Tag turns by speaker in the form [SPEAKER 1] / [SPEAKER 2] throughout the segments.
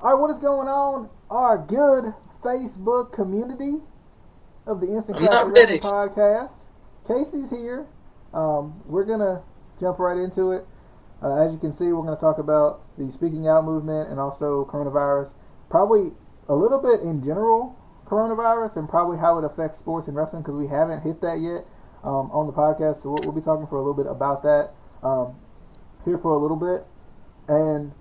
[SPEAKER 1] All right, what is going on? Our good Facebook community of the Instant
[SPEAKER 2] I'm
[SPEAKER 1] Classic
[SPEAKER 2] not
[SPEAKER 1] Wrestling
[SPEAKER 2] ready.
[SPEAKER 1] Podcast. Casey's here. We're gonna jump right into it. As you can see, we're gonna talk about the speaking out movement and also coronavirus. Probably a little bit in general coronavirus and probably how it affects sports and wrestling because we haven't hit that yet on the podcast. So we'll be talking for a little bit about that here for a little bit. And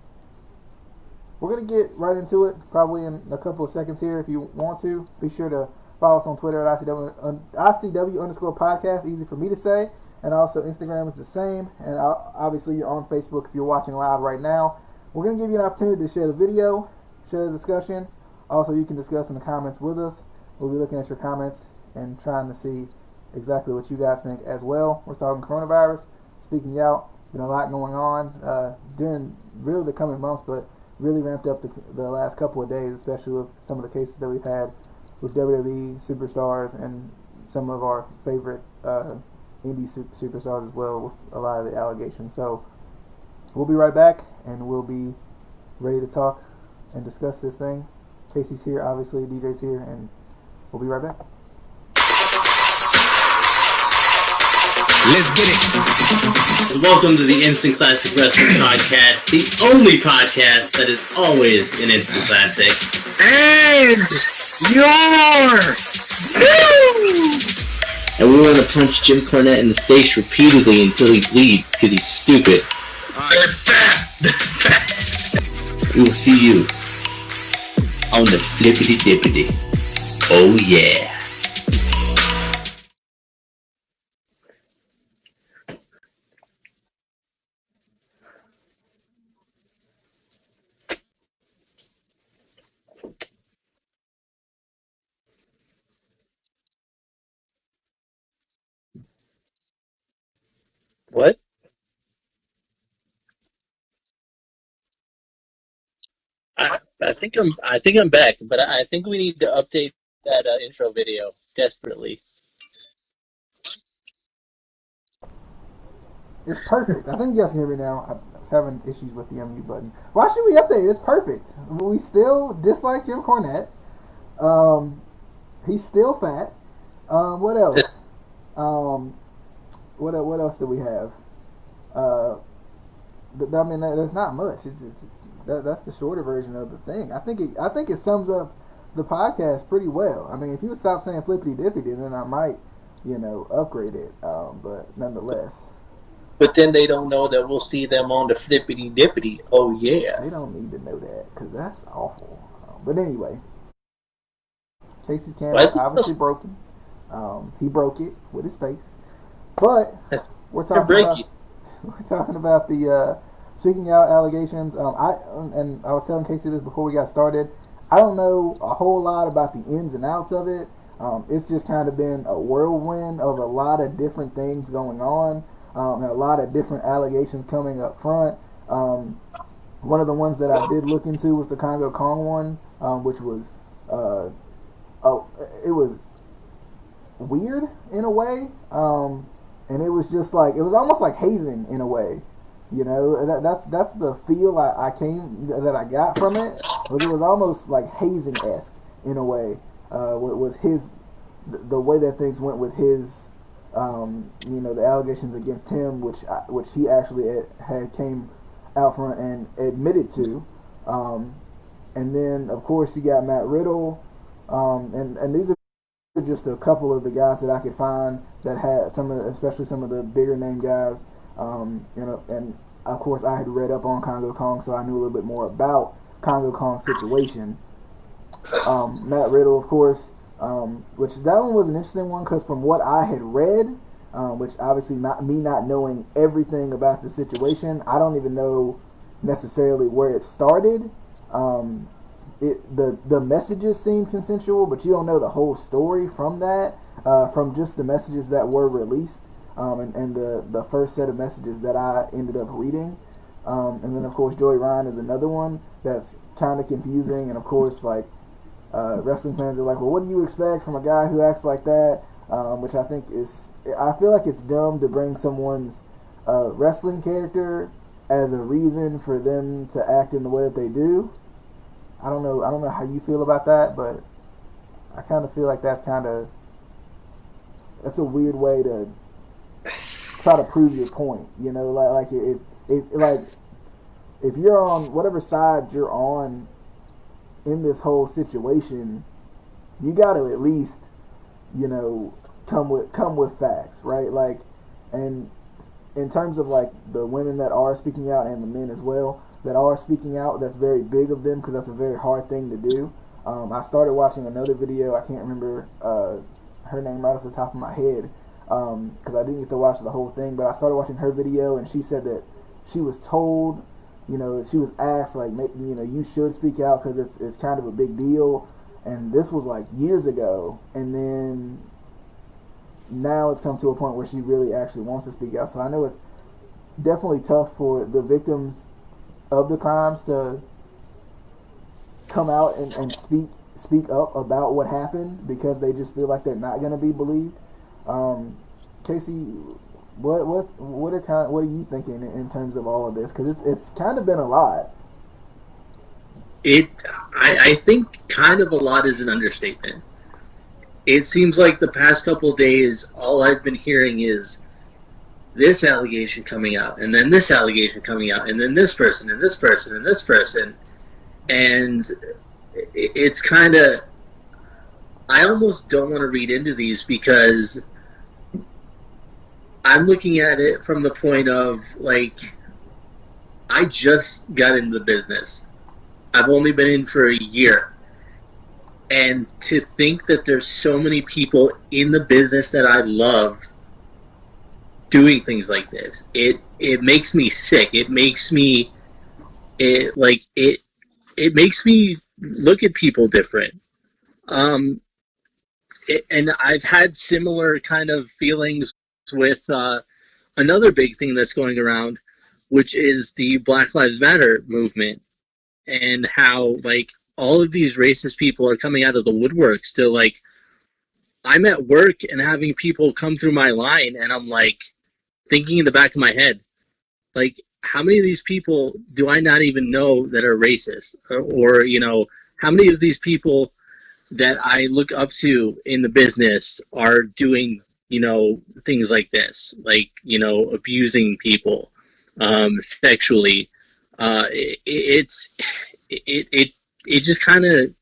[SPEAKER 1] we're going to get right into it probably in a couple of seconds here. If you want to, be sure to follow us on Twitter at ICW underscore podcast. Easy for me to say. And also Instagram is the same. And obviously you're on Facebook if you're watching live right now. We're going to give you an opportunity to share the video, share the discussion. Also, you can discuss in the comments with us. We'll be looking at your comments and trying to see exactly what you guys think as well. We're talking coronavirus, speaking out. Been a lot going on during really the coming months, but really ramped up the last couple of days, especially with some of the cases that we've had with WWE superstars and some of our favorite indie superstars as well with a lot of the allegations. So we'll be right back and we'll be ready to talk and discuss this thing. Casey's here, obviously, DJ's here, and we'll be right back.
[SPEAKER 3] Let's get it.
[SPEAKER 2] Welcome to the Instant Classic Wrestling Podcast, the only podcast that is always an instant classic.
[SPEAKER 3] And your
[SPEAKER 2] And we want to punch Jim Cornette in the face repeatedly until he bleeds because he's stupid.
[SPEAKER 3] they're fat.
[SPEAKER 2] We will see you on the flippity dippity. Oh yeah. What? I think I'm back, but I think we need to update that intro video desperately.
[SPEAKER 1] It's perfect. I think you guys can hear me now. I was having issues with the unmute button. Why should we update it? It's perfect. We still dislike Jim Cornette. He's still fat. What else? What else do we have? I mean, there's not much. That's the shorter version of the thing. I think it sums up the podcast pretty well. I mean, if you would stop saying flippity dippity, then I might, upgrade it. But nonetheless,
[SPEAKER 2] But then they don't know that we'll see them on the flippity dippity. Oh yeah.
[SPEAKER 1] they don't need to know that because that's awful. But anyway, Casey's camera
[SPEAKER 2] Why is it
[SPEAKER 1] obviously broken. He broke it with his face. But we're
[SPEAKER 2] You're
[SPEAKER 1] talking about
[SPEAKER 2] breaky.
[SPEAKER 1] we're talking about the speaking out allegations. I was telling Casey this before we got started. I don't know a whole lot about the ins and outs of it. It's just kind of been a whirlwind of a lot of different things going on, and a lot of different allegations coming up front. One of the ones that I did look into was the Congo Kong one, which was it was weird in a way, and it was just like it was almost like hazing in a way. That's the feel that I got from it. It was almost like hazing esque in a way. Was the way that things went with his the allegations against him, which he actually had came out front and admitted to, and then of course you got Matt Riddle, and these are just a couple of the guys that I could find that had especially some of the bigger name guys, and of course I had read up on Congo Kong, so I knew a little bit more about Congo Kong's situation. Matt Riddle, of course, which that one was an interesting one because from what I had read, which obviously not knowing everything about the situation, I don't even know necessarily where it started. The messages seemed consensual, but you don't know the whole story from that, from just the messages that were released, and the first set of messages that I ended up reading. And then of course Joey Ryan is another one that's kind of confusing, and of course wrestling fans are like, well, what do you expect from a guy who acts like that? Which I feel like it's dumb to bring someone's wrestling character as a reason for them to act in the way that they do. I don't know how you feel about that, but I kind of feel like that's a weird way to try to prove your point. You know, if you're on whatever side you're on in this whole situation, you got to at least, you know, come with facts, right? Like, and in terms of like the women that are speaking out and the men as well that are speaking out, that's very big of them because that's a very hard thing to do. I started watching another video. I can't remember her name right off the top of my head because I didn't get to watch the whole thing. But I started watching her video, and she said that she was told, you know, she was asked like, you know, you should speak out because it's kind of a big deal. And this was like years ago, and then now it's come to a point where she really actually wants to speak out. So I know it's definitely tough for the victims of the crimes to come out and speak up about what happened because they just feel like they're not going to be believed. CaseE, what are you thinking in terms of all of this? Because it's kind of been a lot.
[SPEAKER 2] I think kind of a lot is an understatement. It seems like the past couple of days, all I've been hearing is this allegation coming out, and then this allegation coming out, and then this person, and this person, and this person. And it's kind of, I almost don't want to read into these because I'm looking at it from the point of, like, I just got into the business. I've only been in for a year. And to think that there's so many people in the business that I love doing things like this, it makes me sick. It makes me makes me look at people different. And I've had similar kind of feelings with another big thing that's going around, which is the Black Lives Matter movement, and how like all of these racist people are coming out of the woodworks to like, I'm at work and having people come through my line and I'm like thinking in the back of my head, like, how many of these people do I not even know that are racist? Or you know, how many of these people that I look up to in the business are doing, you know, things like this, like, you know, abusing people sexually. It just kind of,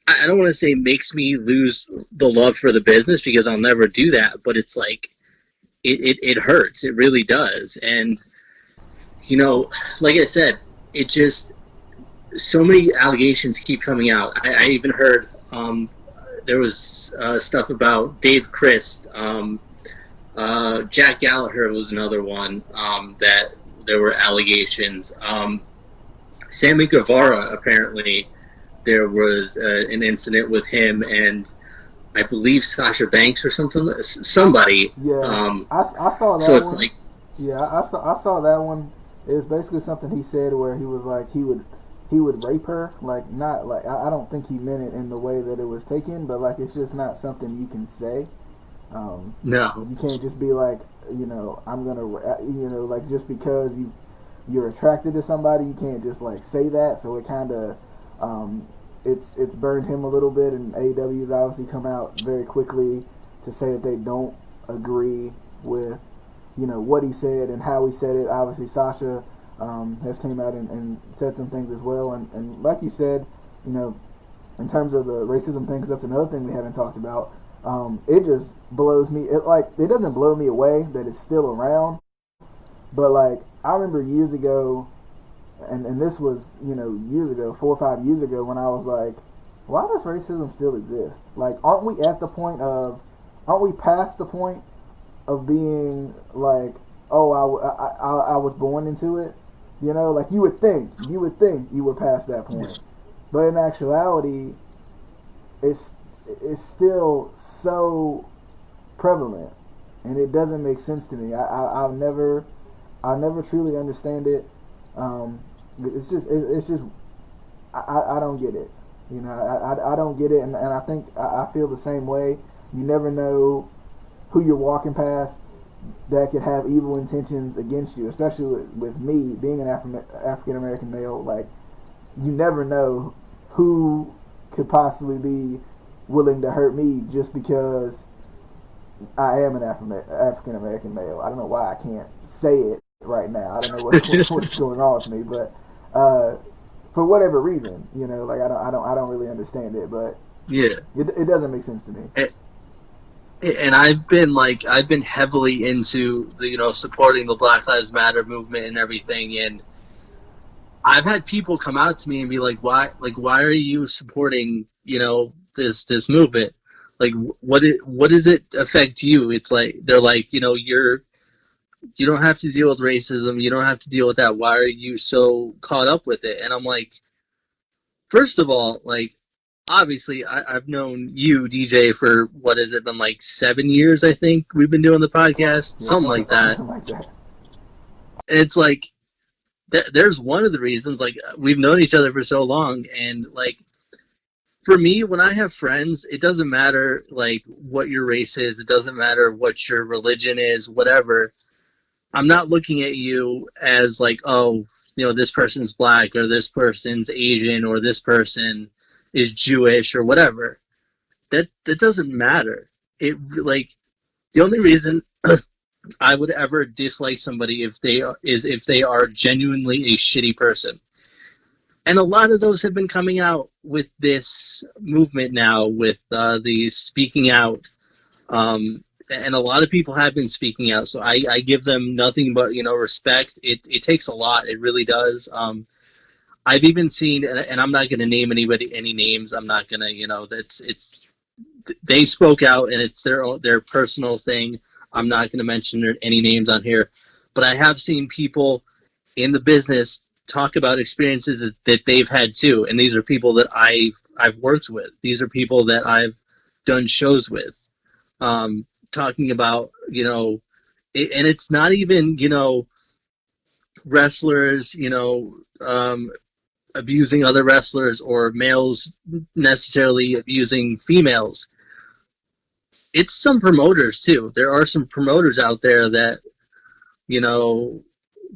[SPEAKER 2] I don't want to say makes me lose the love for the business because I'll never do that, but it's like, it hurts. It really does. And, you know, like I said, it just, so many allegations keep coming out. I even heard there was stuff about Dave Christ, Jack Gallagher was another one that there were allegations. Sammy Guevara, apparently, there was an incident with him and I believe Sasha Banks or somebody.
[SPEAKER 1] Yeah, I saw that.
[SPEAKER 2] So it's
[SPEAKER 1] one.
[SPEAKER 2] like,
[SPEAKER 1] yeah, I saw that one. It was basically something he said where he was like he would rape her, like not like I don't think he meant it in the way that it was taken, but like it's just not something you can say.
[SPEAKER 2] no.
[SPEAKER 1] You can't just be like, you know, I'm gonna, you know, like just because you're attracted to somebody, you can't just like say that. So it kind of it's burned him a little bit, and AEW's obviously come out very quickly to say that they don't agree with, you know, what he said and how he said it. Obviously Sasha has came out and said some things as well, and like you said, you know, in terms of the racism thing, because that's another thing we haven't talked about. It just blows me. It doesn't blow me away that it's still around, but like I remember years ago, and this was, you know, years ago, 4 or 5 years ago, when I was like, why does racism still exist? Like, aren't we past the point of being like, oh, I was born into it? You know, like you would think you were past that point, but in actuality, it's still so prevalent, and it doesn't make sense to me. I'll never truly understand it. It's just I don't get it. You know, I don't get it, and I think I feel the same way. You never know who you're walking past that could have evil intentions against you, especially with me being an African American male. Like, you never know who could possibly be willing to hurt me just because I am an African American male. I don't know why I can't say it right now. I don't know what's going on with me, but for whatever reason, like I don't really understand it, but
[SPEAKER 2] Yeah.
[SPEAKER 1] it doesn't make sense to me.
[SPEAKER 2] And I've been heavily into the supporting the Black Lives Matter movement and everything, and I've had people come out to me and be like, why are you supporting this movement? Like, what does it affect you? It's like they're like, you don't have to deal with racism, you don't have to deal with that. Why are you so caught up with it? And I'm like, first of all, like, obviously, I've known you, DJ, for what has it been, like 7 years? I think we've been doing the podcast, something like that.
[SPEAKER 1] Something like that.
[SPEAKER 2] It's like there's one of the reasons. Like, we've known each other for so long, and like for me, when I have friends, it doesn't matter like what your race is, it doesn't matter what your religion is, whatever. I'm not looking at you as like, oh, this person's black or this person's Asian or this person is Jewish or whatever. That doesn't matter. It like the only reason I would ever dislike somebody if they are genuinely a shitty person. And a lot of those have been coming out with this movement now, with the speaking out. And a lot of people have been speaking out, so I give them nothing but respect. It takes a lot. It really does. I've even seen, and I'm not going to name any names. I'm not going to, they spoke out, and it's their personal thing. I'm not going to mention any names on here, but I have seen people in the business talk about experiences that they've had too, and these are people that I've worked with. These are people that I've done shows with, talking about and it's not even wrestlers abusing other wrestlers or males necessarily abusing females. It's some promoters too. There are some promoters out there that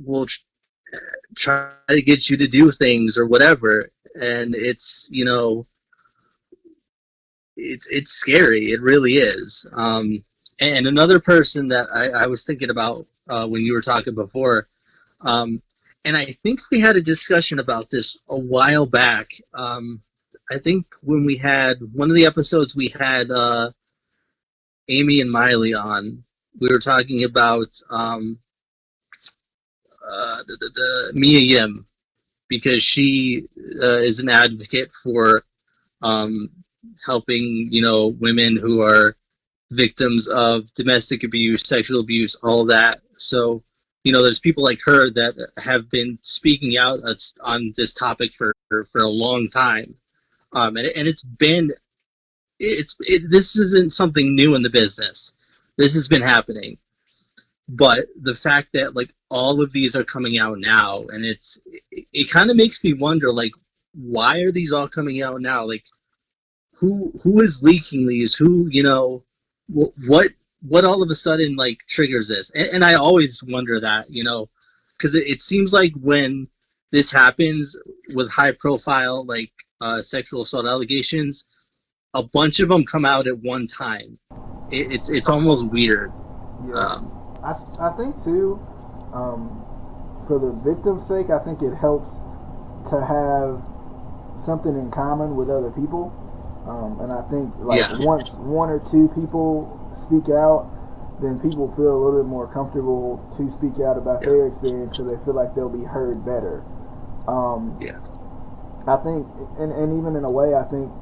[SPEAKER 2] will try to get you to do things or whatever, and it's it's scary. It really is. And another person that I was thinking about when you were talking before, and I think we had a discussion about this a while back. I think when we had one of the episodes, we had Amy and Miley on. We were talking about Mia Yim, because she is an advocate for helping women who are victims of domestic abuse, sexual abuse, all that. So there's people like her that have been speaking out on this topic for a long time, and this isn't something new in the business. This has been happening. But the fact that like all of these are coming out now, and it kind of makes me wonder, like, why are these all coming out now? Like, who is leaking these? Who what all of a sudden like triggers this? And I always wonder that, because it seems like when this happens with high profile like sexual assault allegations, a bunch of them come out at one time. It's almost weird.
[SPEAKER 1] Yeah. I think too, for the victim's sake, I think it helps to have something in common with other people, and I think once one or two people speak out, then people feel a little bit more comfortable to speak out about their experience because they feel like they'll be heard better. I think, and even in a way, I think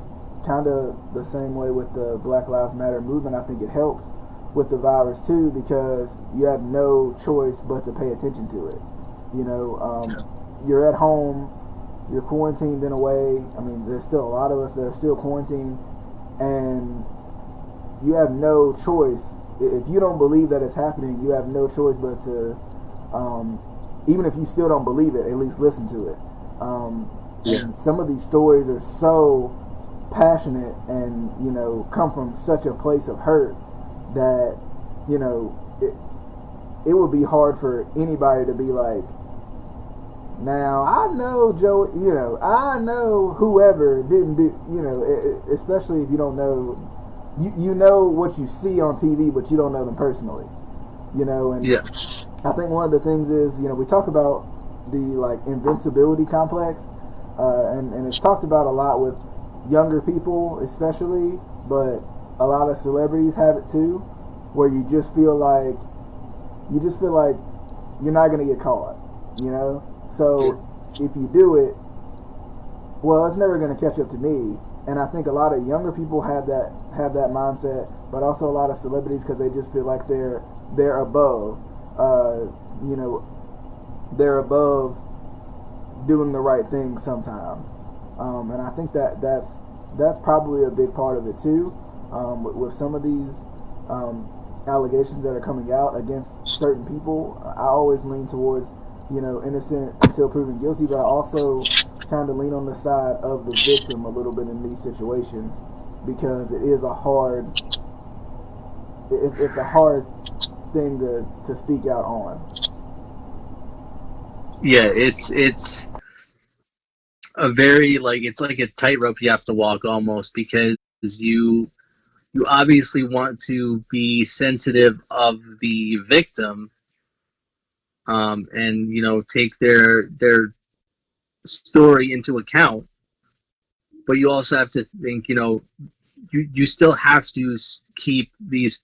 [SPEAKER 1] kind of the same way with the Black Lives Matter movement, I think it helps with the virus too, because you have no choice but to pay attention to it. You're at home, you're quarantined in a way. I mean, there's still a lot of us that are still quarantined, and you have no choice. If you don't believe that it's happening, you have no choice but to, even if you still don't believe it, at least listen to it. And some of these stories are so passionate and come from such a place of hurt that it would be hard for anybody to be like, Now I know Joe. I know whoever didn't do. Especially if you don't know. You know what you see on TV, but you don't know them personally. And
[SPEAKER 2] Yeah.
[SPEAKER 1] I think one of the things is we talk about the like invincibility complex, and it's talked about a lot with younger people, especially, but a lot of celebrities have it too, where you just feel like you're not gonna get caught. So if you do it, well, it's never gonna catch up to me. And I think a lot of younger people have that mindset, but also a lot of celebrities because they just feel like they're above, they're above doing the right thing sometimes. And I think that's probably a big part of it too. With some of these allegations that are coming out against certain people, I always lean towards innocent until proven guilty, but I also kind of lean on the side of the victim a little bit in these situations because it is it's a hard thing to speak out on.
[SPEAKER 2] Yeah, it's a very it's like a tightrope you have to walk almost because you obviously want to be sensitive of the victim, and take their story into account, but you also have to think you still have to keep these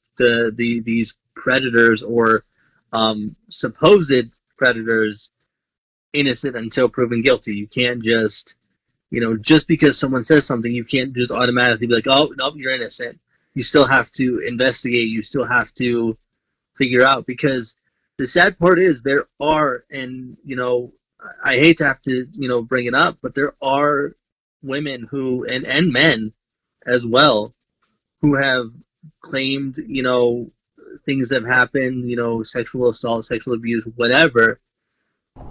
[SPEAKER 2] predators or supposed predators innocent until proven guilty. You can't just because someone says something, you can't just automatically be like, oh nope, you're innocent. You still have to investigate. You still have to figure out, because the sad part is there are, and I hate to have to bring it up, but there are women who and men as well who have claimed things that have happened, sexual assault, sexual abuse, whatever,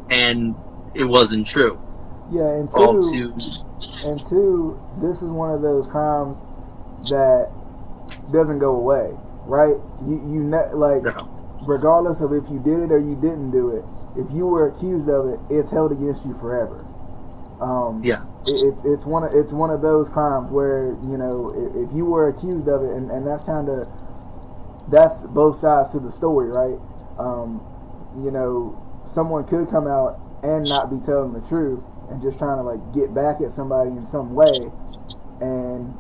[SPEAKER 2] and it wasn't true.
[SPEAKER 1] Yeah, and
[SPEAKER 2] All
[SPEAKER 1] two,
[SPEAKER 2] to
[SPEAKER 1] and two, this is one of those crimes that doesn't go away, right?
[SPEAKER 2] no.
[SPEAKER 1] Regardless of if you did it or you didn't do it, if you were accused of it, it's held against you forever.
[SPEAKER 2] Yeah.
[SPEAKER 1] It's one of those crimes where if you were accused of it, and that's both sides to the story, right? Someone could come out and not be telling the truth and just trying to get back at somebody in some way, and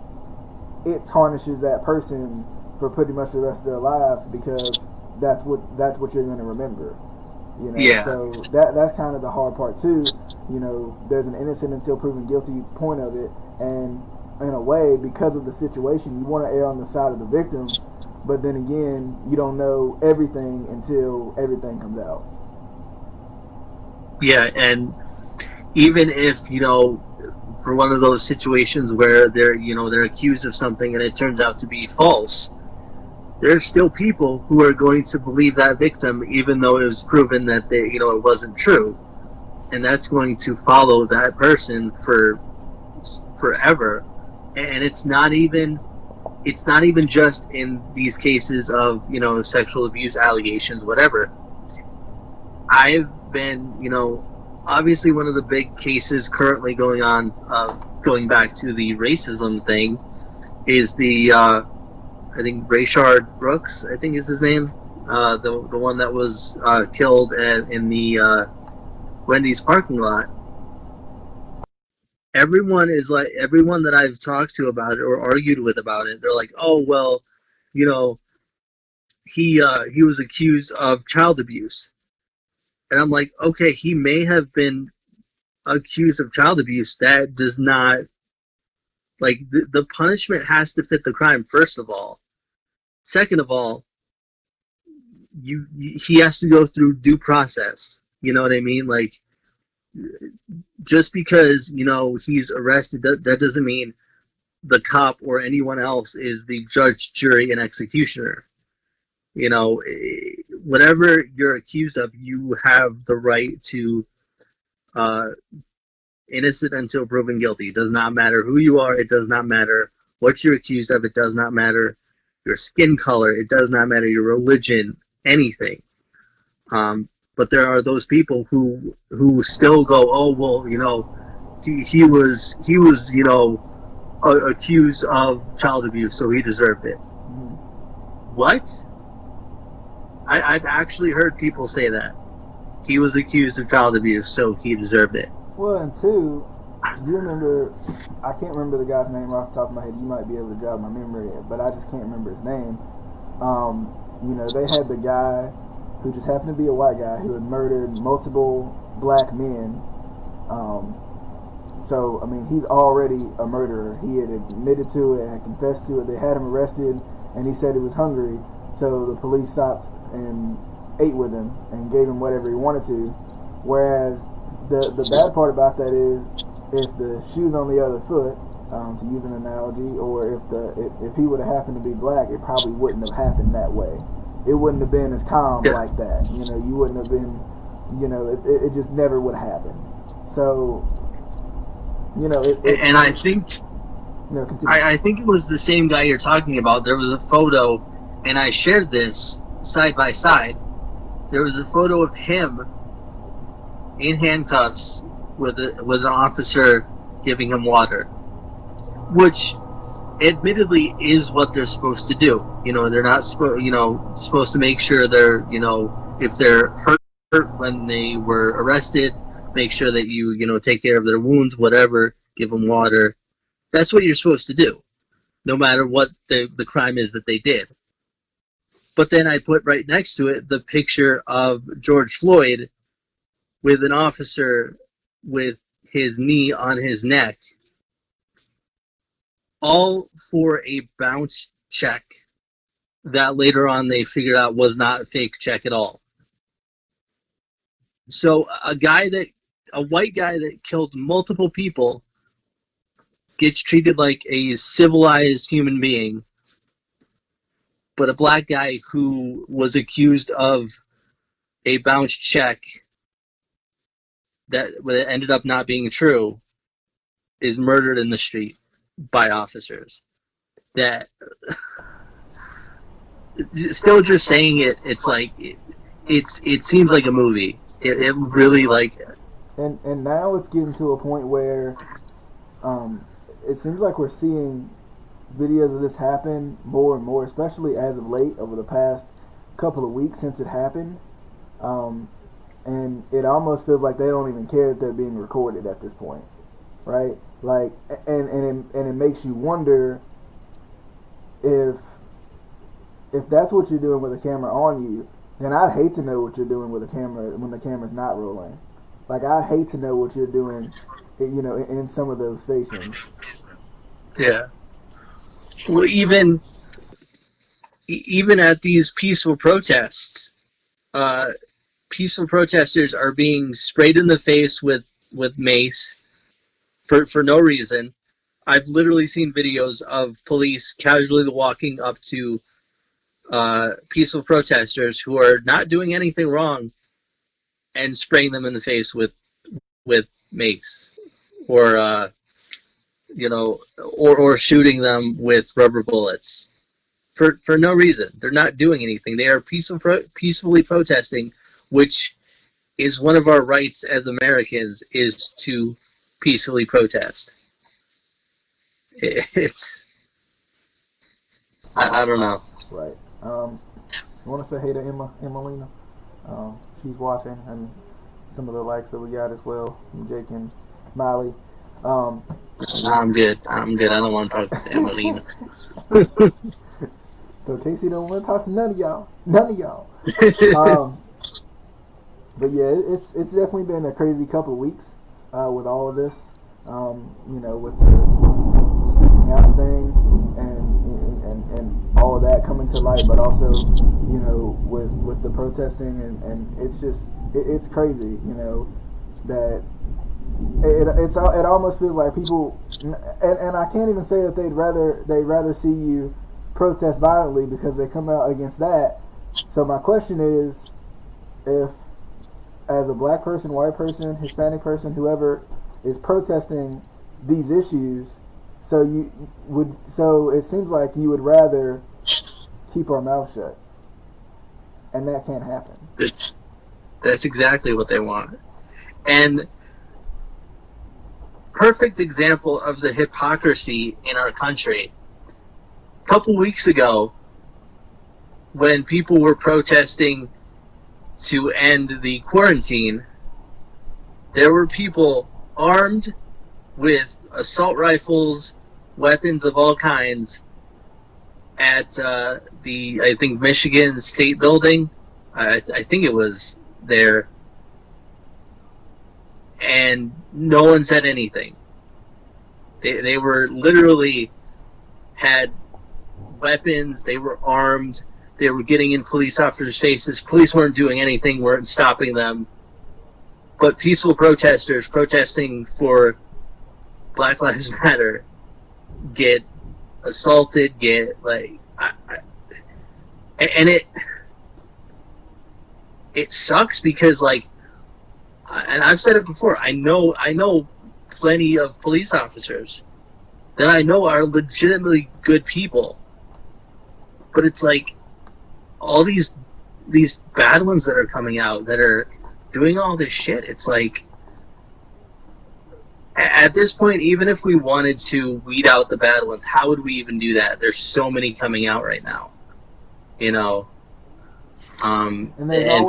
[SPEAKER 1] it tarnishes that person for pretty much the rest of their lives because that's what you're going to remember.
[SPEAKER 2] Yeah.
[SPEAKER 1] So that's kind of the hard part too. There's an innocent until proven guilty point of it, and in a way, because of the situation, you want to err on the side of the victim, but then again, you don't know everything until everything comes out.
[SPEAKER 2] Yeah, and even if for one of those situations where they're accused of something and it turns out to be false, there's still people who are going to believe that victim even though it was proven that it wasn't true, and that's going to follow that person for forever. And it's not even just in these cases of sexual abuse allegations, whatever. I've been obviously one of the big cases currently going on, going back to the racism thing, is the I think Rayshard Brooks, I think is his name, the one that was killed in the Wendy's parking lot. Everyone that I've talked to about it or argued with about it, they're like, oh well, he was accused of child abuse, and I'm like, okay, he may have been accused of child abuse. That does not the punishment has to fit the crime, first of all. Second of all, he has to go through due process. You know what I mean? Just because he's arrested, that doesn't mean the cop or anyone else is the judge, jury, and executioner. Whatever you're accused of, you have the right to innocent until proven guilty. It does not matter who you are. It does not matter what you're accused of. It does not matter your skin color. It does not matter your religion. Anything. But there are those people who still go, oh well, he was accused of child abuse, so he deserved it. What? I've actually heard people say that. He was accused of child abuse, so he deserved it.
[SPEAKER 1] Well, and two, you remember, I can't remember the guy's name off the top of my head. You might be able to jog my memory, but I just can't remember his name. They had the guy who just happened to be a white guy who had murdered multiple black men. He's already a murderer. He had admitted to it, had confessed to it. They had him arrested, and he said he was hungry. So the police stopped and ate with him and gave him whatever he wanted to. Whereas the bad part about that is, if the shoe's on the other foot, to use an analogy, or if he would have happened to be black, it probably wouldn't have happened that way. It wouldn't have been as calm like that. You wouldn't have been, it just never would have happened. So,
[SPEAKER 2] and I think, I think it was the same guy you're talking about. There was a photo, and I shared this side by side. There was a photo of him in handcuffs with an officer giving him water, which admittedly is what they're supposed to do. They're not supposed to make sure they're, if they're hurt when they were arrested, make sure that you take care of their wounds, whatever, give them water. That's what you're supposed to do, no matter what the crime is that they did. But then I put right next to it the picture of George Floyd with an officer with his knee on his neck, all for a bounce check that later on they figured out was not a fake check at all. So a white guy that killed multiple people gets treated like a civilized human being, but a black guy who was accused of a bounce check that ended up not being true is murdered in the street by officers. That still just saying it, it's like it seems like a movie. It really like.
[SPEAKER 1] And now it's getting to a point where it seems like we're seeing videos of this happen more and more, especially as of late, over the past couple of weeks since it happened. And it almost feels like they don't even care that they're being recorded at this point, right? Like, and it makes you wonder if that's what you're doing with a camera on you, then I'd hate to know what you're doing with a camera when the camera's not rolling. Like, I'd hate to know what you're doing, in some of those stations.
[SPEAKER 2] Yeah. Well, even at these peaceful protests, peaceful protesters are being sprayed in the face with mace for no reason. I've literally seen videos of police casually walking up to peaceful protesters who are not doing anything wrong and spraying them in the face with mace, or or shooting them with rubber bullets for no reason. They're not doing anything. They are peacefully protesting, which is one of our rights as Americans, is to peacefully protest. It's I don't know.
[SPEAKER 1] Right. I want to say hey to Emmalina. She's watching, and some of the likes that we got as well from Jake and Miley.
[SPEAKER 2] I'm good. I don't want to talk to Emmalina.
[SPEAKER 1] So Casey don't want to talk to none of y'all. But yeah, it's definitely been a crazy couple of weeks with all of this. With the speaking out thing and all of that coming to light, but also with the protesting and it's just it's crazy. That it almost feels like people, and I can't even say that they'd rather see you protest violently because they come out against that. So my question is, if as a black person, white person, Hispanic person, whoever is protesting these issues, so it seems like you would rather keep our mouth shut, and that can't happen.
[SPEAKER 2] That's exactly what they want. And perfect example of the hypocrisy in our country. A couple weeks ago, when people were protesting to end the quarantine, there were people armed with assault rifles, weapons of all kinds, at the, I think, Michigan State Building. I think it was there. And no one said anything. They were literally had weapons, they were armed, they were getting in police officers' faces. Police weren't doing anything, weren't stopping them. But peaceful protesters protesting for Black Lives Matter get assaulted, get and it sucks because and I've said it before, I know plenty of police officers that I know are legitimately good people, but it's like all these bad ones that are coming out that are doing all this shit. It's like at this point, even if we wanted to weed out the bad ones, how would we even do that? There's so many coming out right now, and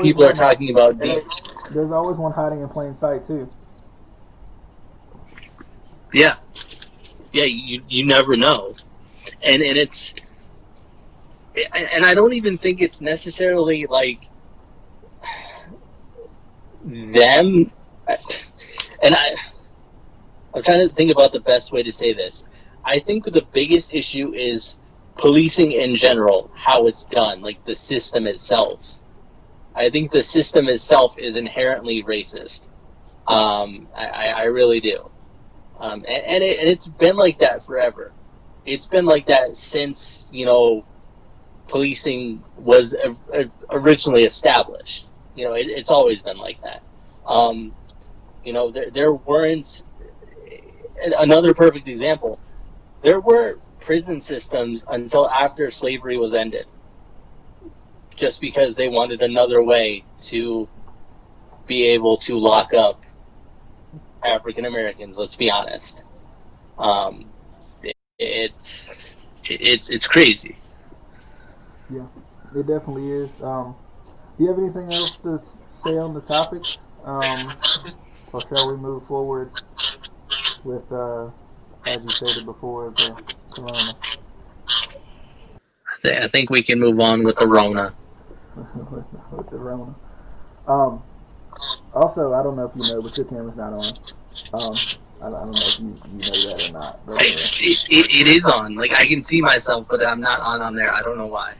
[SPEAKER 2] people are talking about
[SPEAKER 1] there's always one hiding in plain sight too.
[SPEAKER 2] Yeah, you never know, and it's, and I don't even think it's necessarily like them, and I'm trying to think about the best way to say this. I think the biggest issue is policing in general, how it's done, like the system itself. I think the system itself is inherently racist. I really do. And it's been like that forever. It's been like that since, policing was originally established. It's always been like that. There weren't, another perfect example, there weren't prison systems until after slavery was ended. Just because they wanted another way to be able to lock up African Americans, let's be honest. It's crazy.
[SPEAKER 1] Yeah, it definitely is. Do you have anything else to say on the topic? Or shall we move forward with, as you stated before, the corona?
[SPEAKER 2] I think we can move on with the Rona.
[SPEAKER 1] With the Rona. Also, I don't know if you know, but your camera's not on. I don't know if you know that or not. But,
[SPEAKER 2] it is on. Like, I can see myself, but I'm not on there. I don't know why.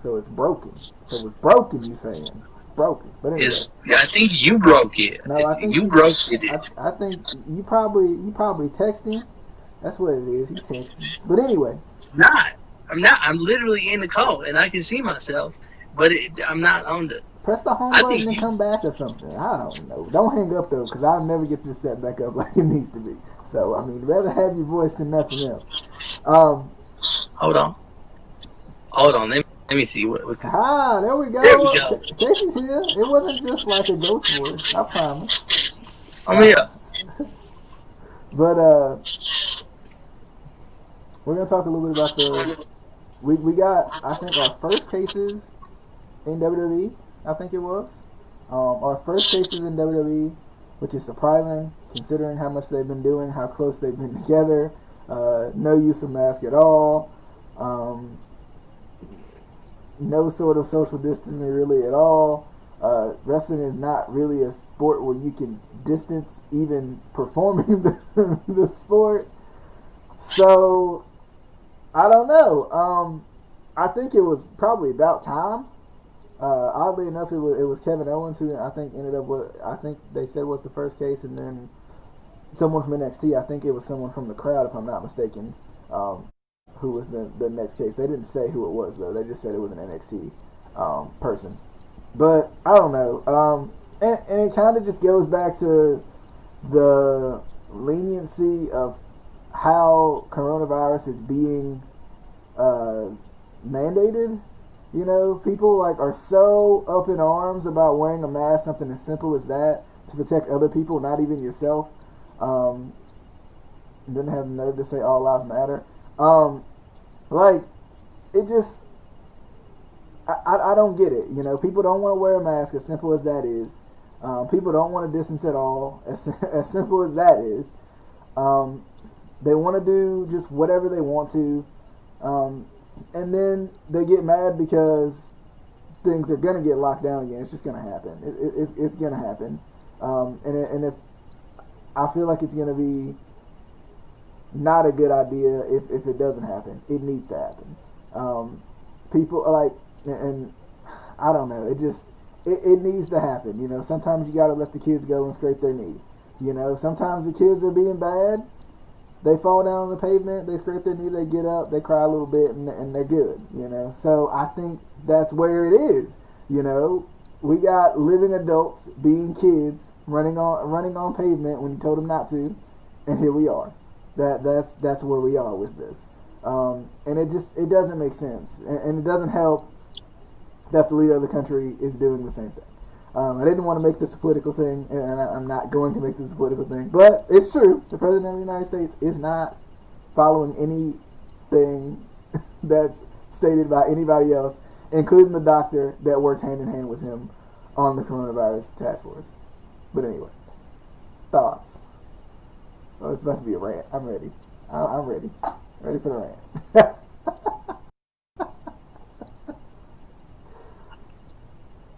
[SPEAKER 1] So it's broken. So it's broken, you saying. Broken. But anyway.
[SPEAKER 2] I think you broke it.
[SPEAKER 1] No, I think
[SPEAKER 2] you broke it.
[SPEAKER 1] I think you probably texting. That's what it is. He texting. But anyway.
[SPEAKER 2] I'm not. I'm literally in the call, and I can see myself, but I'm not on the...
[SPEAKER 1] Press the home button and come back or something. I don't know. Don't hang up, though, because I'll never get this set back up like it needs to be. So, I mean, rather have your voice than nothing else.
[SPEAKER 2] Hold on. Let me see. What
[SPEAKER 1] there we go.
[SPEAKER 2] There we go.
[SPEAKER 1] Casey's here. It wasn't just like a ghost voice. I promise.
[SPEAKER 2] I'm here.
[SPEAKER 1] But, we're going to talk a little bit about the... We got, I think, our first cases in WWE, I think it was. Our first cases in WWE, which is surprising considering how much they've been doing, how close they've been together. No use of mask at all. No sort of social distancing really at all. Wrestling is not really a sport where you can distance even performing the sport. So... I don't know. I think it was probably about time. Oddly enough, it was Kevin Owens who I think ended up with. I think they said was the first case, and then someone from NXT. I think it was someone from the crowd, if I'm not mistaken, who was the next case. They didn't say who it was though. They just said it was an NXT person. But I don't know. And it kind of just goes back to the leniency of how coronavirus is being mandated. You know, people like are so up in arms about wearing a mask, something as simple as that, to protect other people, not even yourself. Um, didn't have the nerve to say all lives matter. Like it just, I don't get it. You know, people don't want to wear a mask, as simple as that is. People don't want to distance at all, as simple as that is. Um, they want to do just whatever they want to, and then they get mad because things are gonna get locked down again. It's just gonna happen. It's gonna happen, and if I feel like it's gonna be not a good idea if it doesn't happen. It needs to happen. People are like, and I don't know. It needs to happen. You know, sometimes you gotta let the kids go and scrape their knee. You know, sometimes the kids are being bad. They fall down on the pavement, they scrape their knee, they get up, they cry a little bit, and they're good, you know. So I think that's where it is, you know. We got living adults being kids, running on pavement when you told them not to, and here we are. That's where we are with this, and it doesn't make sense, and it doesn't help that the leader of the country is doing the same thing. I didn't want to make this a political thing, and I'm not going to make this a political thing, but it's true. The President of the United States is not following anything that's stated by anybody else, including the doctor that works hand in hand with him on the coronavirus task force. But anyway, thoughts? Oh, it's about to be a rant. I'm ready. I'm ready. Ready for the rant.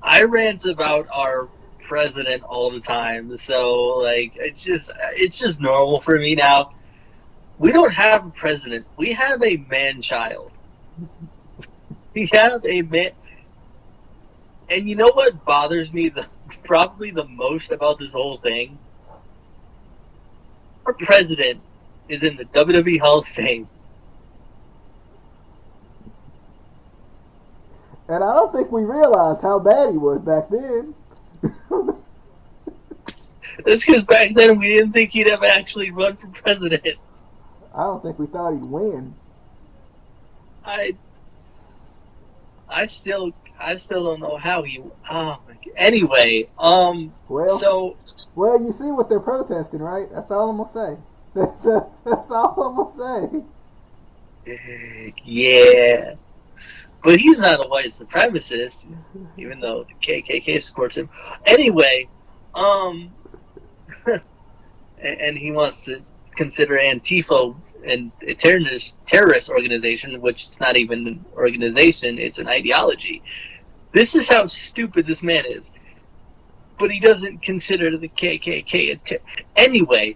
[SPEAKER 2] I rant about our president all the time, so like it's just normal for me now. We don't have a president. We have a man-child. We have a man, and you know what bothers me probably the most about this whole thing? Our president is in the WWE Hall of Fame.
[SPEAKER 1] And I don't think we realized how bad he was back then.
[SPEAKER 2] That's because back then we didn't think he'd ever actually run for president.
[SPEAKER 1] I don't think we thought he'd win.
[SPEAKER 2] I still don't know how he. Oh my God. Anyway,
[SPEAKER 1] Well, you see what they're protesting, right? That's all I'm gonna say. That's all I'm gonna
[SPEAKER 2] say. Yeah. But he's not a white supremacist, even though the KKK supports him. Anyway, and he wants to consider Antifa a terrorist organization, which it's not even an organization, it's an ideology. This is how stupid this man is. But he doesn't consider the KKK a terror. Anyway,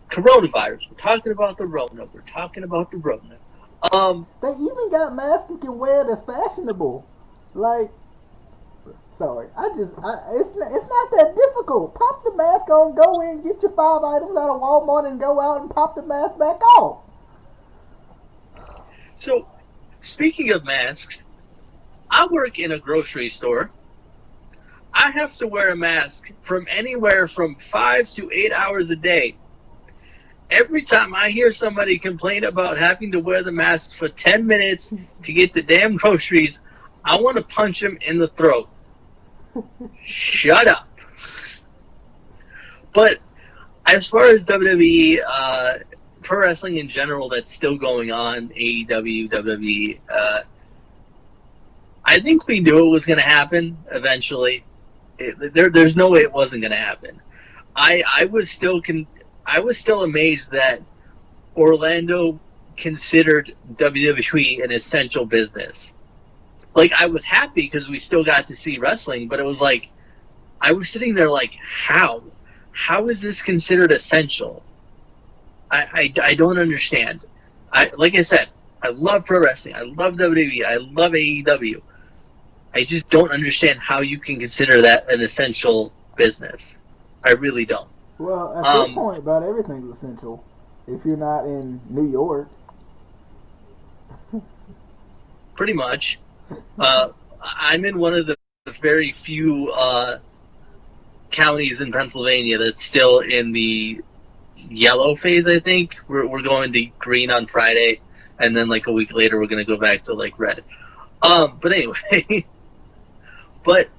[SPEAKER 2] coronavirus. We're talking about the Rona.
[SPEAKER 1] They even got masks you can wear that's fashionable. Like, sorry, it's not that difficult. Pop the mask on, go in, get your 5 items out of Walmart, and go out and pop the mask back off.
[SPEAKER 2] So, speaking of masks, I work in a grocery store. I have to wear a mask from anywhere from 5 to 8 hours a day. Every time I hear somebody complain about having to wear the mask for 10 minutes to get the damn groceries, I want to punch him in the throat. Shut up. But as far as WWE, pro wrestling in general that's still going on, AEW, WWE, I think we knew it was going to happen eventually. There's no way it wasn't going to happen. I was still amazed that Orlando considered WWE an essential business. Like, I was happy because we still got to see wrestling, but it was like, I was sitting there like, how? How is this considered essential? I don't understand. Like I said, I love pro wrestling. I love WWE. I love AEW. I just don't understand how you can consider that an essential business. I really don't.
[SPEAKER 1] Well, at this point, about everything's essential. If you're not in New York.
[SPEAKER 2] Pretty much. I'm in one of the very few counties in Pennsylvania that's still in the yellow phase, I think. We're going to green on Friday, and then like a week later we're going to go back to like red. But anyway, but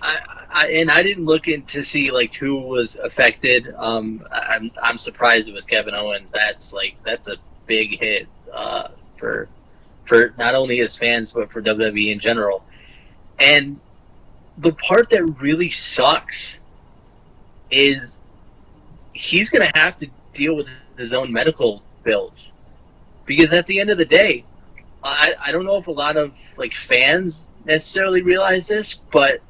[SPEAKER 2] I didn't look in to see like who was affected. I'm surprised it was Kevin Owens. That's a big hit for not only his fans but for WWE in general. And the part that really sucks is he's going to have to deal with his own medical bills, because at the end of the day, I don't know if a lot of like fans necessarily realize this, but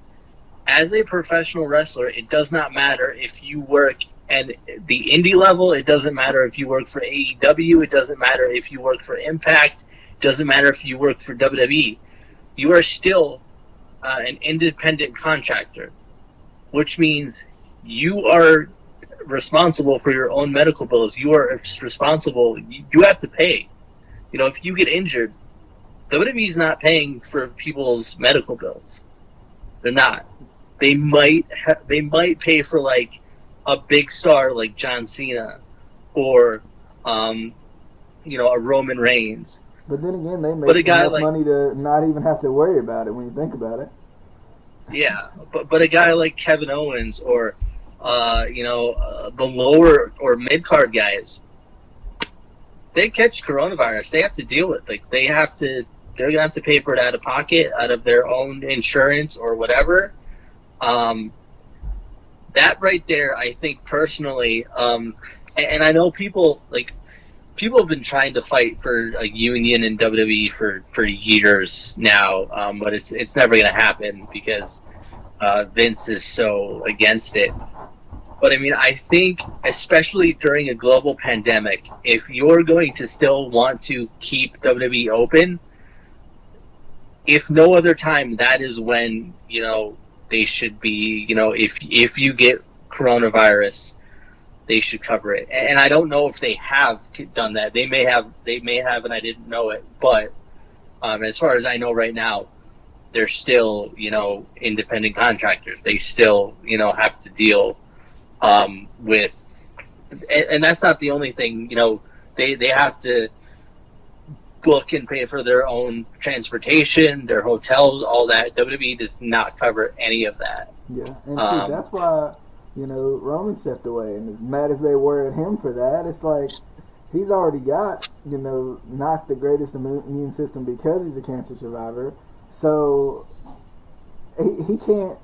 [SPEAKER 2] as a professional wrestler, it does not matter if you work at the indie level. It doesn't matter if you work for AEW. It doesn't matter if you work for Impact. It doesn't matter if you work for WWE. You are still an independent contractor, which means you are responsible for your own medical bills. You are responsible. You have to pay. You know, if you get injured, WWE is not paying for people's medical bills. They're not. They might pay for like a big star like John Cena or a Roman Reigns.
[SPEAKER 1] But then again, they make enough money to not even have to worry about it when you think about it.
[SPEAKER 2] Yeah, but a guy like Kevin Owens or the lower or mid card guys, they catch coronavirus. They have to deal with it. Like they're gonna have to pay for it out of pocket, out of their own insurance or whatever. That right there, I think personally, and I know people have been trying to fight for a union in WWE for years now, but it's never going to happen because Vince is so against it. But I mean, I think especially during a global pandemic, if you're going to still want to keep WWE open, if no other time, that is when they should be. If you get coronavirus, they should cover it. And I don't know if they have done that. They may have, and I didn't know it. But as far as I know right now, they're still, independent contractors. They still, have to deal with, and that's not the only thing. They have to book and pay for their own transportation, their hotels, all that. WWE does not cover any of that.
[SPEAKER 1] Yeah, and see, that's why Roman stepped away, and as mad as they were at him for that, it's like he's already got not the greatest immune system because he's a cancer survivor, so he can't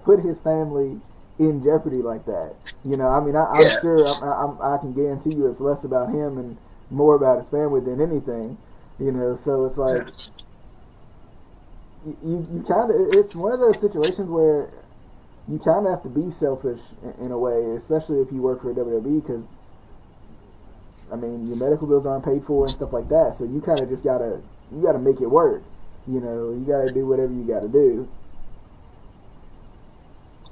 [SPEAKER 1] put his family in jeopardy like that. I'm sure I can guarantee you it's less about him and more about his family than anything, so it's like you kind of, it's one of those situations where you kind of have to be selfish in a way, especially if you work for WWE, because your medical bills aren't paid for and stuff like that, so you kind of just gotta make it work. You gotta do whatever you gotta do.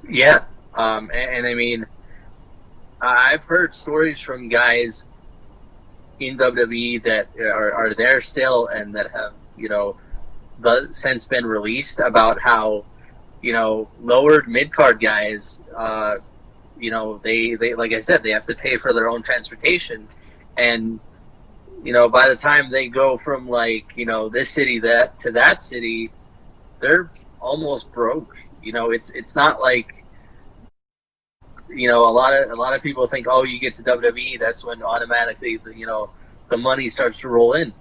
[SPEAKER 2] Yeah, and I mean, I've heard stories from guys in WWE that are there still and that have since been released about how lowered mid card guys they like I said, they have to pay for their own transportation, and by the time they go from this city to that city, they're almost broke. It's not like a lot of people think, oh, you get to WWE, that's when automatically the money starts to roll in.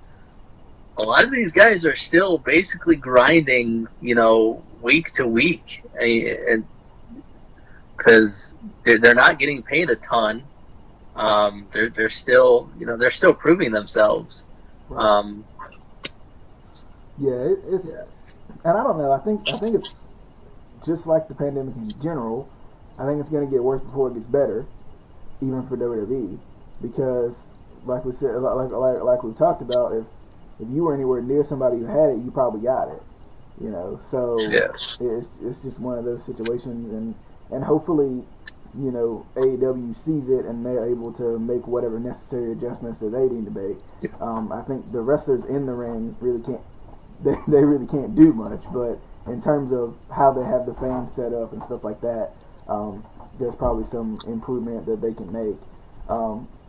[SPEAKER 2] A lot of these guys are still basically grinding week to week, and because they're not getting paid a ton. They're still proving themselves.
[SPEAKER 1] Right. It's and I don't know. I think it's just like the pandemic in general. I think it's going to get worse before it gets better, even for WWE, because like we said, like we talked about, if you were anywhere near somebody who had it, you probably got it. So
[SPEAKER 2] yeah.
[SPEAKER 1] It's just one of those situations, and hopefully, AEW sees it and they're able to make whatever necessary adjustments that they need to make. I think the wrestlers in the ring really can't. They really can't do much, but in terms of how they have the fans set up and stuff like that, there's probably some improvement that they can make.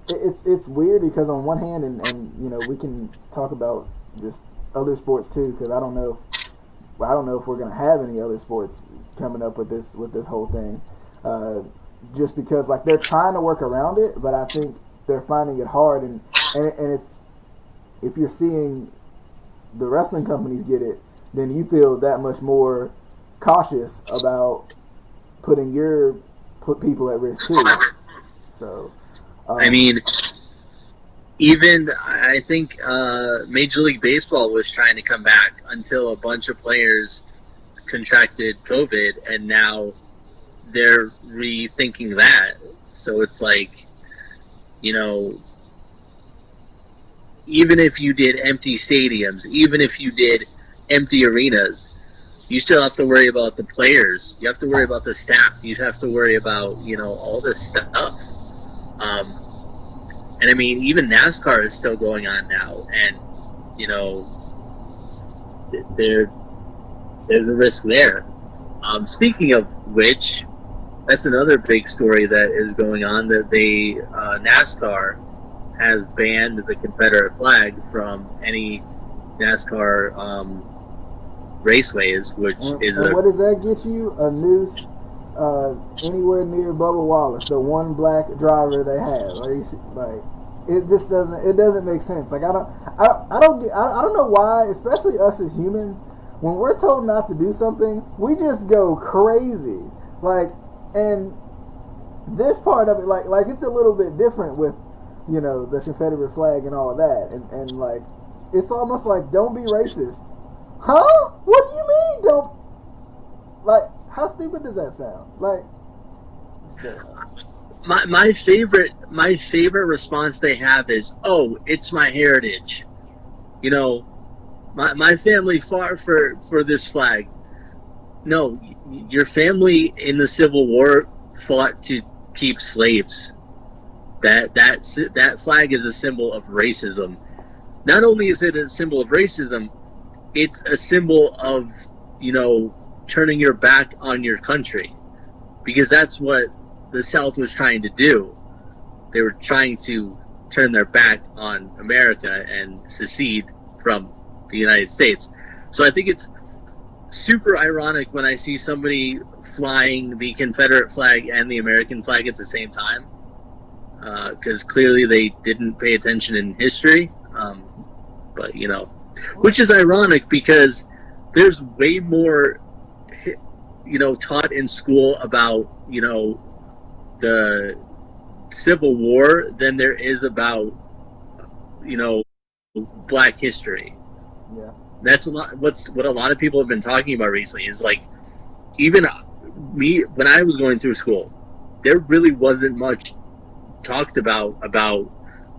[SPEAKER 1] It's weird because on one hand, and we can talk about just other sports too, because I don't know if we're gonna have any other sports coming up with this whole thing. Just because like they're trying to work around it, but I think they're finding it hard. And if you're seeing the wrestling companies get it, then you feel that much more cautious about putting your people at risk too. So,
[SPEAKER 2] I mean, even I think Major League Baseball was trying to come back until a bunch of players contracted COVID, and now they're rethinking that. So it's like, you know, even if you did empty stadiums, even if you did empty arenas, you still have to worry about the players. You have to worry about the staff. You have to worry about, you know, all this stuff. And I mean, even NASCAR is still going on now, and you know, there's a risk there. Speaking of which, that's another big story that is going on. That NASCAR has banned the Confederate flag from any NASCAR raceways, which is
[SPEAKER 1] what does that get you? A noose anywhere near Bubba Wallace, the one black driver they have. Like it just doesn't make sense. Like I don't know why, especially us as humans, when we're told not to do something, we just go crazy. Like, and this part of it, like it's a little bit different with, you know, the Confederate flag and all of that, and like it's almost like, don't be racist. Huh? What do you mean don't? Like, how stupid does that sound? Like,
[SPEAKER 2] my favorite response they have is, "Oh, it's my heritage." You know, my family fought for this flag. No, your family in the Civil War fought to keep slaves. That flag is a symbol of racism. Not only is it a symbol of racism, it's a symbol of, you know, turning your back on your country, because that's what the South was trying to do. They were trying to turn their back on America and secede from the United States. So I think it's super ironic when I see somebody flying the Confederate flag and the American flag at the same time, because clearly they didn't pay attention in history. But, you know, which is ironic because there's way more, you know, taught in school about, you know, the Civil War than there is about, you know, Black history.
[SPEAKER 1] yeah.
[SPEAKER 2] That's a lot. What a lot of people have been talking about recently is, like, even me when I was going through school, there really wasn't much talked about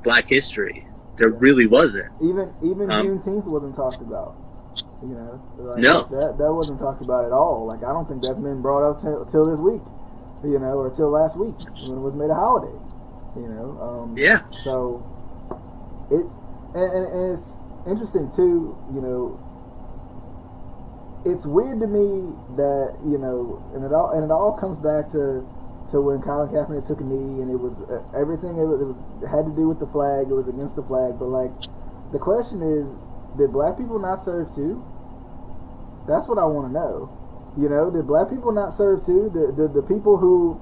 [SPEAKER 2] Black history. There really wasn't.
[SPEAKER 1] Even Juneteenth wasn't talked about. You know, like,
[SPEAKER 2] no,
[SPEAKER 1] that wasn't talked about at all. Like, I don't think that's been brought up till this week. You know, or till last week when it was made a holiday. You know.
[SPEAKER 2] Yeah.
[SPEAKER 1] So and it's interesting too. You know, it's weird to me that, you know, and it all comes back to when Colin Kaepernick took a knee, and it was everything. It had to do with the flag. It was against the flag. But, like, the question is, did black people not serve too? That's what I want to know. You know, did black people not serve too? Did the people who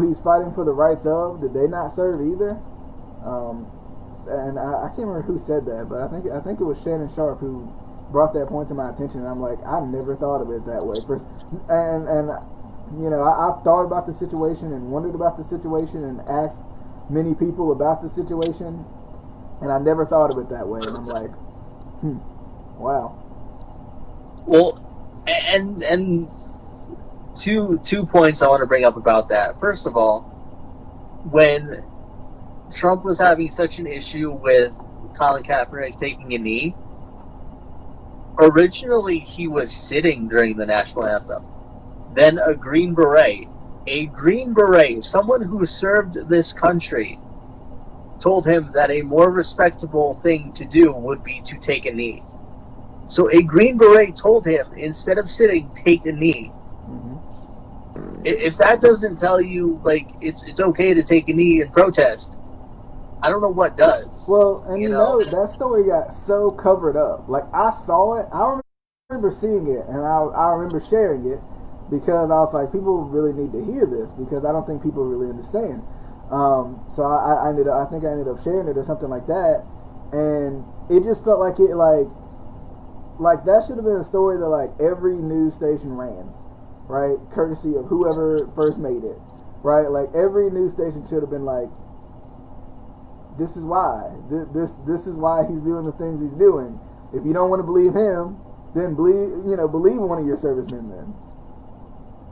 [SPEAKER 1] he's fighting for the rights of, did they not serve either? And I can't remember who said that, but I think it was Shannon Sharp who brought that point to my attention. And I'm like, I never thought of it that way. And you know, I've thought about the situation and wondered about the situation and asked many people about the situation, and I never thought of it that way. And I'm like, wow.
[SPEAKER 2] Well, and two points I want to bring up about that. First of all, when Trump was having such an issue with Colin Kaepernick taking a knee, originally he was sitting during the national anthem. Then a Green Beret, someone who served this country, told him that a more respectable thing to do would be to take a knee. So a Green Beret told him, instead of sitting, take a knee.
[SPEAKER 1] Mm-hmm.
[SPEAKER 2] If that doesn't tell you, like, it's okay to take a knee and protest, I don't know what does.
[SPEAKER 1] Well, and you know that story got so covered up. Like I saw it, I remember seeing it, and I remember sharing it because I was like, people really need to hear this because I don't think people really understand. So I ended up, I think I ended up sharing it or something like that, and it just felt like it like that should have been a story that like every news station ran, right? Courtesy of whoever first made it, right? Like every news station should have been like, this is why. This is why he's doing the things he's doing. If you don't want to believe him, then believe one of your servicemen then.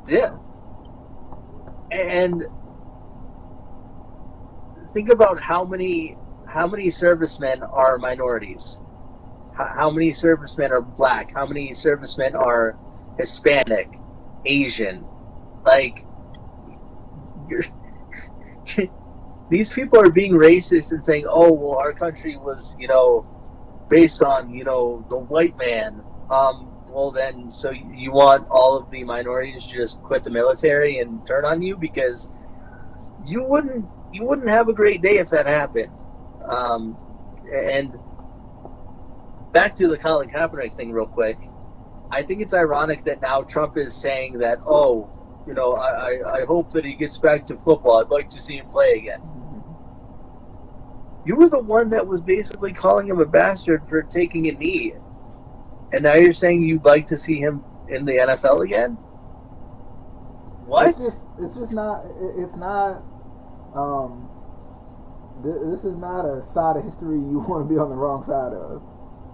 [SPEAKER 2] Yeah. And think about how many servicemen are minorities. How many servicemen are black? How many servicemen are Hispanic, Asian? Like, these people are being racist and saying, "Oh, well, our country was, based on, the white man." Well, then, so you want all of the minorities to just quit the military and turn on you because you wouldn't have a great day if that happened. And back to the Colin Kaepernick thing real quick. I think it's ironic that now Trump is saying that, I hope that he gets back to football. I'd like to see him play again. You were the one that was basically calling him a bastard for taking a knee. And now you're saying you'd like to see him in the NFL again? What?
[SPEAKER 1] It's just not, it's not, this is not a side of history you want to be on the wrong side of.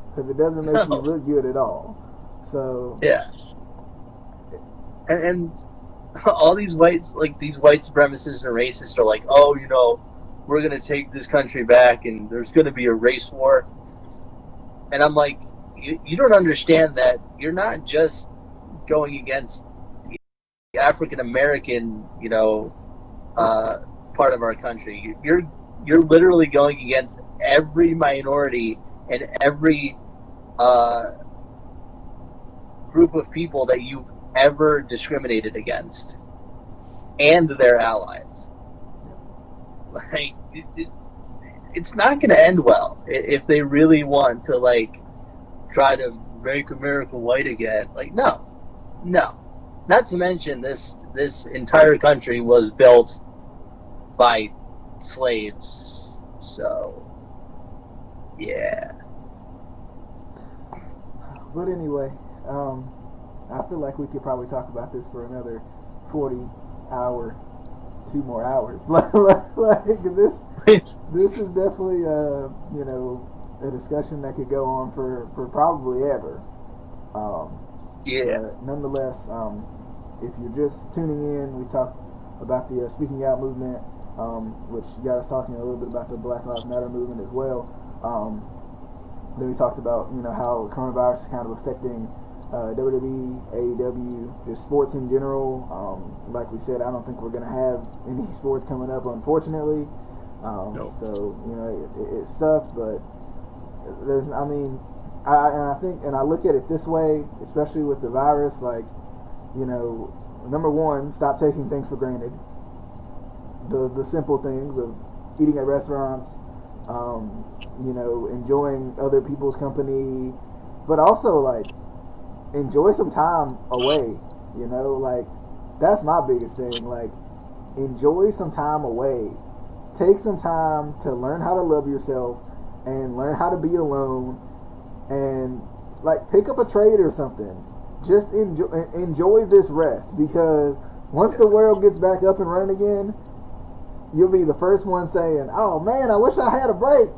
[SPEAKER 1] Because it doesn't make you look good at all. So.
[SPEAKER 2] Yeah. And all these white supremacists and racists are like, we're going to take this country back and there's going to be a race war. And I'm like, you don't understand that you're not just going against the African American, part of our country. You're literally going against every minority and every group of people that you've ever discriminated against and their allies. Like, it's not going to end well if they really want to, try to make America white again. No. Not to mention, this entire country was built by slaves. So, yeah.
[SPEAKER 1] But anyway, I feel like we could probably talk about this for another 2 more hours. This is definitely a discussion that could go on for probably ever.
[SPEAKER 2] Yeah.
[SPEAKER 1] Nonetheless, if you're just tuning in, we talked about the Speaking Out movement, which got us talking a little bit about the Black Lives Matter movement as well. Then we talked about how coronavirus is kind of affecting WWE, AEW, just sports in general. Like we said, I don't think we're going to have any sports coming up, unfortunately.
[SPEAKER 2] Nope.
[SPEAKER 1] So, it sucks, but I think I look at it this way, especially with the virus, number one, stop taking things for granted. The simple things of eating at restaurants, enjoying other people's company, but also enjoy some time away. That's my biggest thing. Enjoy some time away. Take some time to learn how to love yourself and learn how to be alone, and pick up a trade or something. Just enjoy this rest, because once the world gets back up and running again, you'll be the first one saying, "Oh man, I wish I had a break."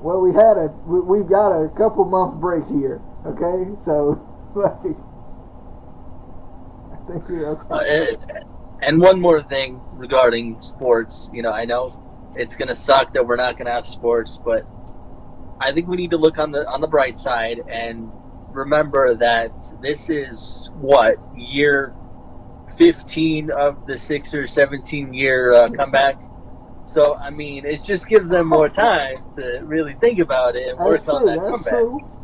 [SPEAKER 1] Well, we've got a couple months break here. Okay, so I think you're okay.
[SPEAKER 2] And one more thing regarding sports, I know it's gonna suck that we're not gonna have sports, but I think we need to look on the bright side and remember that this is year 15 of the 6 or 17 year comeback. So it just gives them more time to really think about it and work on that comeback.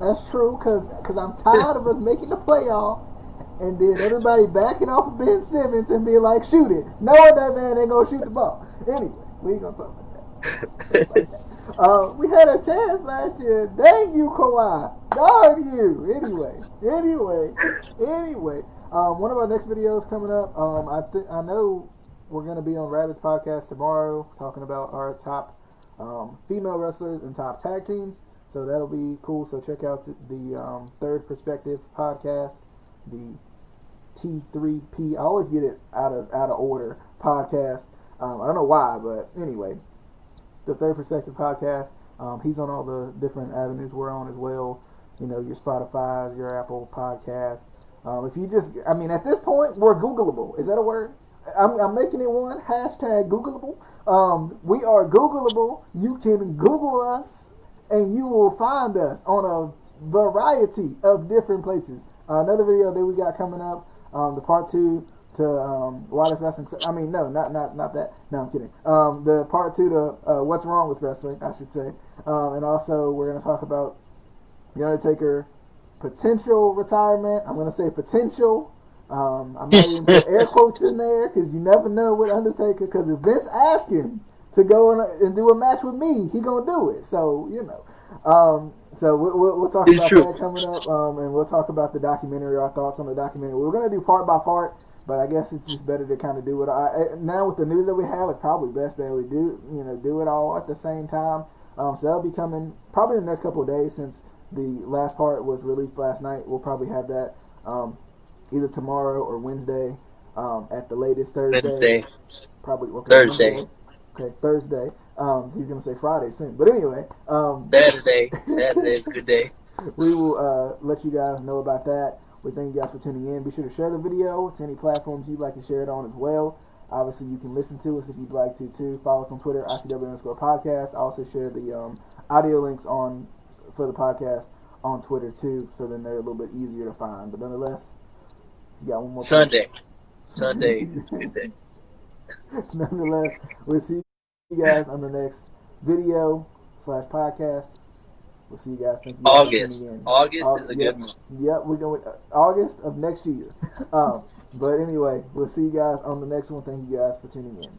[SPEAKER 1] That's true, because I'm tired of us making the playoffs and then everybody backing off of Ben Simmons and being like, shoot it, knowing that man ain't gonna shoot the ball. Anyway, we ain't gonna talk about that. We had a chance last year. Dang you, Kawhi. Darn you. Anyway. One of our next videos coming up. I know we're gonna be on Rabbit's podcast tomorrow, talking about our top female wrestlers and top tag teams. So that'll be cool. So check out the Third Perspective podcast, the T3P. I always get it out of order podcast. I don't know why, but anyway, the Third Perspective podcast. He's on all the different avenues we're on as well. You know, your Spotify's, your Apple Podcast. If you just, I mean, at this point, we're Googleable. Is that a word? I'm making it one. Hashtag Googleable. We are Googleable. You can Google us, and you will find us on a variety of different places. Another video that we got coming up, the part 2 to Wireless Wrestling. I mean, no, not that. No, I'm kidding. The part 2 to What's Wrong with Wrestling, I should say. And also, we're going to talk about The Undertaker potential retirement. I'm going to say potential. I might even put air quotes in there because you never know with Undertaker. Because if Vince asks him to go and do a match with me, he going to do it. So, you know. So we'll talk about that coming up, and we'll talk about the documentary, our thoughts on the documentary. We're going to do part by part, but I guess it's just better to kind of do it. Now with the news that we have, it's probably best that we do it all at the same time. So that'll be coming probably in the next couple of days since the last part was released last night. We'll probably have that either tomorrow or Wednesday, at the latest Thursday. Probably
[SPEAKER 4] Thursday.
[SPEAKER 1] Wednesday. Okay, Thursday. He's gonna say Friday soon, but anyway.
[SPEAKER 4] Saturday is a good day.
[SPEAKER 1] We will let you guys know about that. We thank you guys for tuning in. Be sure to share the video to any platforms you'd like to share it on as well. Obviously, you can listen to us if you'd like to too. Follow us on Twitter, ICW_podcast. I also share the audio links for the podcast on Twitter too, so then they're a little bit easier to find. But nonetheless, you got one more.
[SPEAKER 4] Sunday is a good day.
[SPEAKER 1] Nonetheless, we'll see you guys on the next video / podcast. We'll see you guys. Thank you guys
[SPEAKER 4] August. August is a good month.
[SPEAKER 1] Yep, we're going August of next year. But anyway, we'll see you guys on the next one. Thank you guys for tuning in.